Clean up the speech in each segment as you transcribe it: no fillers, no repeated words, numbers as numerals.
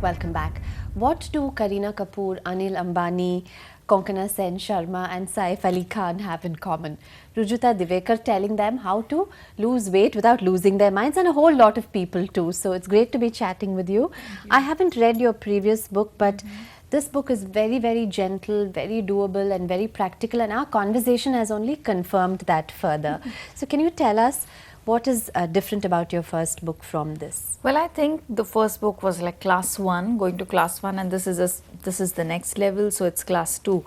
Welcome back. What do Kareena Kapoor, Anil Ambani, Konkana Sen Sharma and Saif Ali Khan have in common? Rujuta Diwekar telling them how to lose weight without losing their minds, and a whole lot of people too. So it's great to be chatting with you. I haven't read your previous book, but this book is very, very gentle, very doable and very practical, and our conversation has only confirmed that further. So can you tell us what is different about your first book from this? Well, I think the first book was like class 1, going to class 1, and this is the next level, so it's class 2.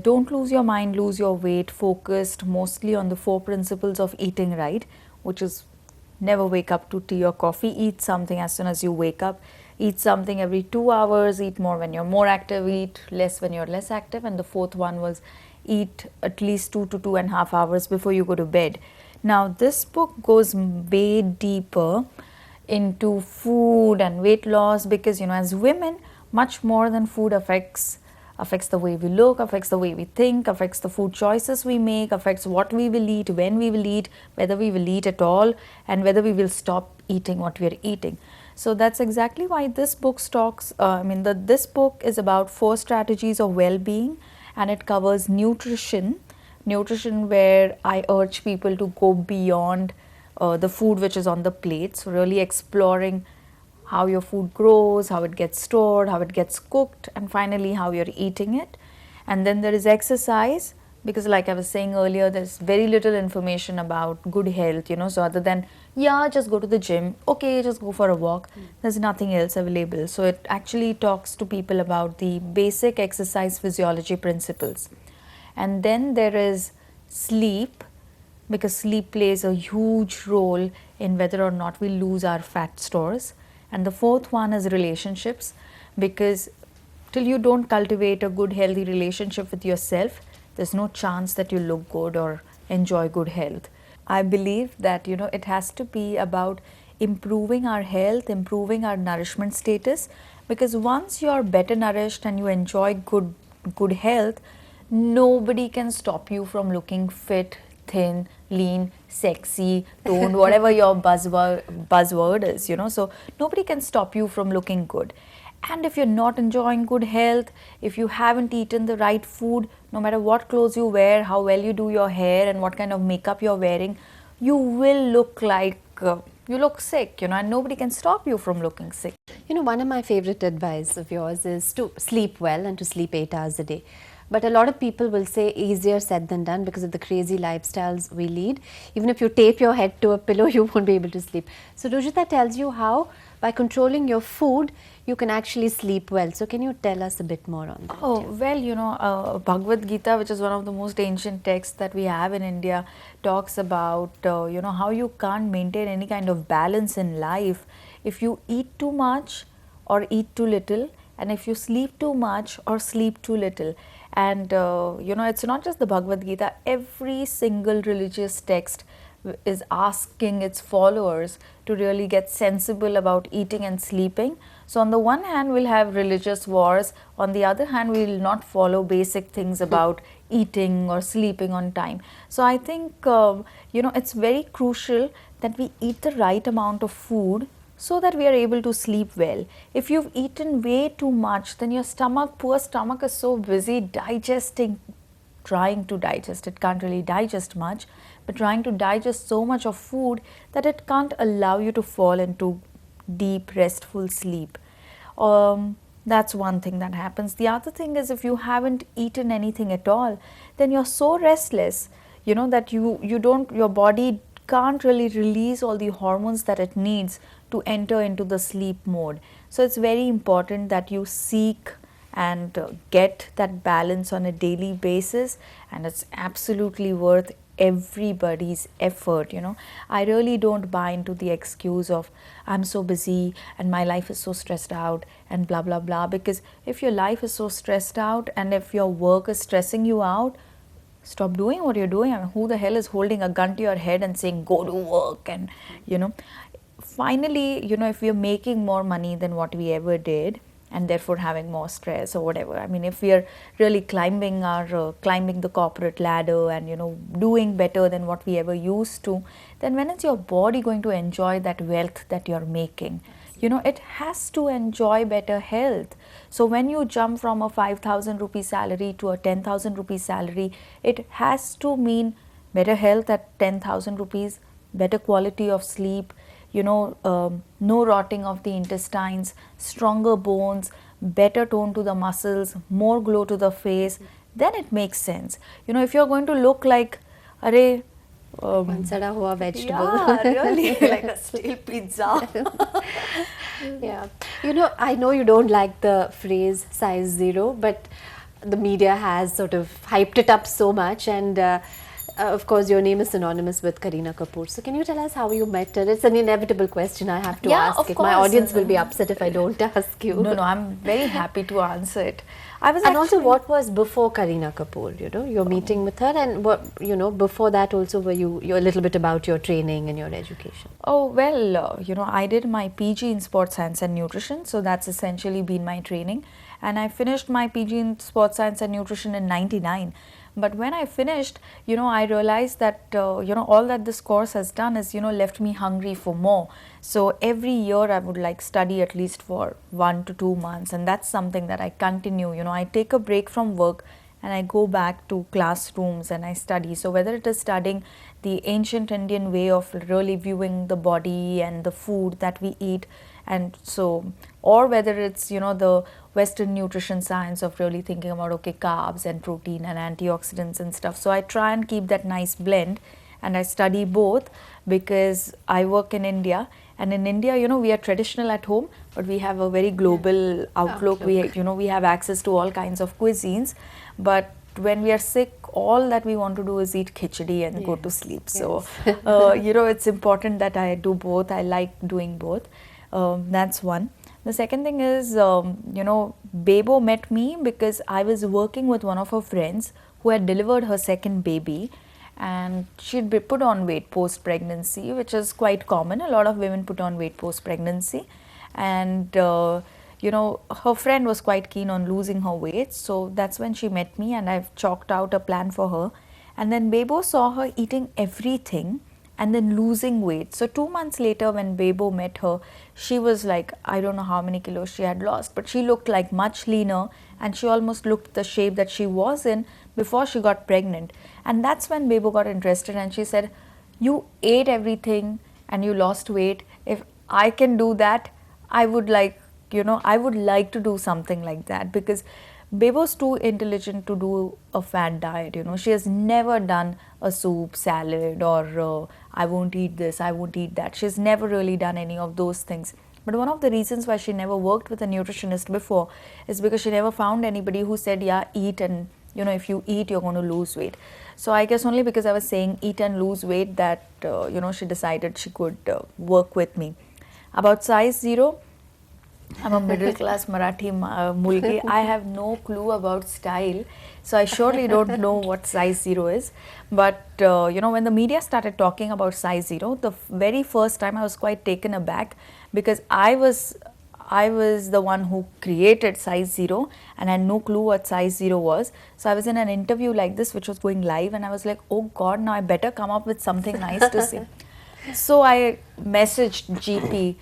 Don't lose your mind, lose your weight, focused mostly on the 4 principles of eating right, which is never wake up to tea or coffee, eat something as soon as you wake up, eat something every 2 hours, eat more when you're more active, eat less when you're less active, and the fourth one was eat at least 2 to 2.5 hours before you go to bed. Now, this book goes way deeper into food and weight loss because, as women, much more than food affects the way we look, affects the way we think, affects the food choices we make, affects what we will eat, when we will eat, whether we will eat at all, and whether we will stop eating what we are eating. So that's exactly why this book this book is about 4 strategies of well-being, and it covers nutrition where I urge people to go beyond the food which is on the plate. So really exploring how your food grows, how it gets stored, how it gets cooked, and finally how you're eating it. And then there is exercise, because like I was saying earlier, there's very little information about good health, so other than, just go to the gym, okay, just go for a walk, there's nothing else available. So it actually talks to people about the basic exercise physiology principles. And then there is sleep, because sleep plays a huge role in whether or not we lose our fat stores. And the fourth one is relationships, because till you don't cultivate a good healthy relationship with yourself, there's no chance that you look good or enjoy good health. I believe that it has to be about improving our health, improving our nourishment status, because once you're better nourished and you enjoy good health, nobody can stop you from looking fit, thin, lean, sexy, toned, whatever your buzzword is, So nobody can stop you from looking good. And if you're not enjoying good health, if you haven't eaten the right food, no matter what clothes you wear, how well you do your hair and what kind of makeup you're wearing, you will look like you look sick, and nobody can stop you from looking sick. One of my favorite advice of yours is to sleep well and to sleep 8 hours a day. But a lot of people will say easier said than done because of the crazy lifestyles we lead. Even if you tape your head to a pillow, you won't be able to sleep. So Rujuta tells you how, by controlling your food, you can actually sleep well. So can you tell us a bit more on that? Oh, well, Bhagavad Gita, which is one of the most ancient texts that we have in India, talks about, how you can't maintain any kind of balance in life if you eat too much or eat too little, and if you sleep too much or sleep too little. And, it's not just the Bhagavad Gita, every single religious text is asking its followers to really get sensible about eating and sleeping. So on the one hand, we'll have religious wars. On the other hand, we will not follow basic things about eating or sleeping on time. So I think, it's very crucial that we eat the right amount of food so that we are able to sleep well. If you've eaten way too much, then your poor stomach is so busy trying to digest. It can't really digest much, but trying to digest so much of food that it can't allow you to fall into deep, restful sleep. That's one thing that happens. The other thing is, if you haven't eaten anything at all, then you're so restless, that your body can't really release all the hormones that it needs to enter into the sleep mode. So it's very important that you seek and get that balance on a daily basis, and it's absolutely worth everybody's effort. I really don't buy into the excuse of I'm so busy and my life is so stressed out and blah blah blah, because if your life is so stressed out and if your work is stressing you out, stop doing what you're doing. I mean, who the hell is holding a gun to your head and saying go to work? And finally, if we're making more money than what we ever did, and therefore having more stress or whatever, I mean, if we are really climbing the corporate ladder and doing better than what we ever used to, then when is your body going to enjoy that wealth that you're making? it has to enjoy better health. So when you jump from a 5,000 rupee salary to a 10,000 rupee salary, it has to mean better health at 10,000 rupees, better quality of sleep, no rotting of the intestines, stronger bones, better tone to the muscles, more glow to the face, then it makes sense. If you're going to look like, array, one sada hua vegetable. yeah, really, like a stale pizza. Yeah. I know you don't like the phrase size zero, but the media has sort of hyped it up so much, and of course your name is synonymous with Kareena Kapoor. So can you tell us how you met her? It's an inevitable question I have to Yeah, ask of it. My course. audience will be upset if I don't ask you. No, I'm very happy to answer it. I was And also, actually- what was before Kareena Kapoor? Your meeting with her, and what before that also, were you a little bit about your training and your education? Oh, well, I did my PG in sports science and nutrition, so that's essentially been my training. And I finished my PG in sports science and nutrition in '99. But when I finished, I realized that, all that this course has done is, left me hungry for more. So every year I would like study at least for 1 to 2 months, and that's something that I continue. I take a break from work and I go back to classrooms and I study. So whether it is studying the ancient Indian way of really viewing the body and the food that we eat, and so, or whether it's the Western nutrition science of really thinking about carbs and protein and antioxidants and stuff. So I try and keep that nice blend, and I study both because I work in India, and in India we are traditional at home, but we have a very global outlook. We have access to all kinds of cuisines, but when we are sick, all that we want to do is eat khichdi and go to sleep. So it's important that I do both. I like doing both. That's one. The second thing is, Bebo met me because I was working with one of her friends who had delivered her second baby, and she'd be put on weight post-pregnancy, which is quite common. A lot of women put on weight post-pregnancy, and her friend was quite keen on losing her weight, so that's when she met me, and I've chalked out a plan for her. And then Bebo saw her eating everything and then losing weight. So 2 months later, when Bebo met her, she was like, I don't know how many kilos she had lost, but she looked like much leaner, and she almost looked the shape that she was in before she got pregnant. And that's when Bebo got interested, and she said, you ate everything and you lost weight. If I can do that, I would like to do something like that, because Bebo's too intelligent to do a fat diet. She has never done a soup, salad, or I won't eat this, I won't eat that. She's never really done any of those things. But one of the reasons why she never worked with a nutritionist before is because she never found anybody who said, yeah, eat, and if you eat, you're going to lose weight. So I guess only because I was saying eat and lose weight that, she decided she could work with me. About size zero, I'm a middle class Marathi mulgi. I have no clue about style, so I surely don't know what size zero is. But when the media started talking about size zero, the very first time I was quite taken aback, because I was the one who created size zero, and I had no clue what size zero was. So I was in an interview like this, which was going live, and I was like, oh God, now I better come up with something nice to say. So I messaged GP,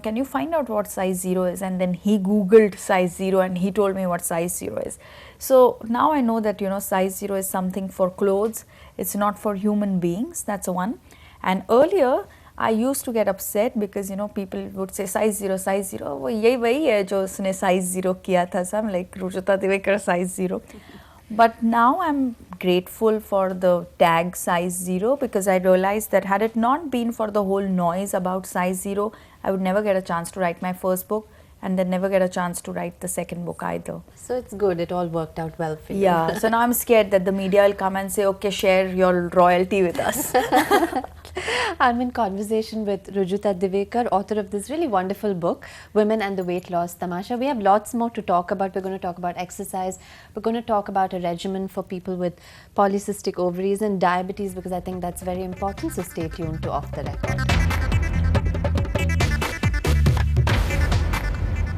can you find out what size zero is? And then he Googled size zero, and he told me what size zero is. So now I know that, size zero is something for clothes. It's not for human beings. That's one. And earlier, I used to get upset because, people would say size zero, wo yehi wahi hai jo usne size zero kiya tha. So I'm like, Rujuta Diwekar size zero. But now I'm grateful for the tag size zero, because I realized that had it not been for the whole noise about size zero, I would never get a chance to write my first book, and then never get a chance to write the second book either. So it's good, it all worked out well for you. Yeah, so now I'm scared that the media will come and say, okay, share your royalty with us. I'm in conversation with Rujuta Diwekar, author of this really wonderful book, Women and the Weight Loss Tamasha. We have lots more to talk about. We're going to talk about exercise. We're going to talk about a regimen for people with polycystic ovaries and diabetes, because I think that's very important. So stay tuned to Off the Record.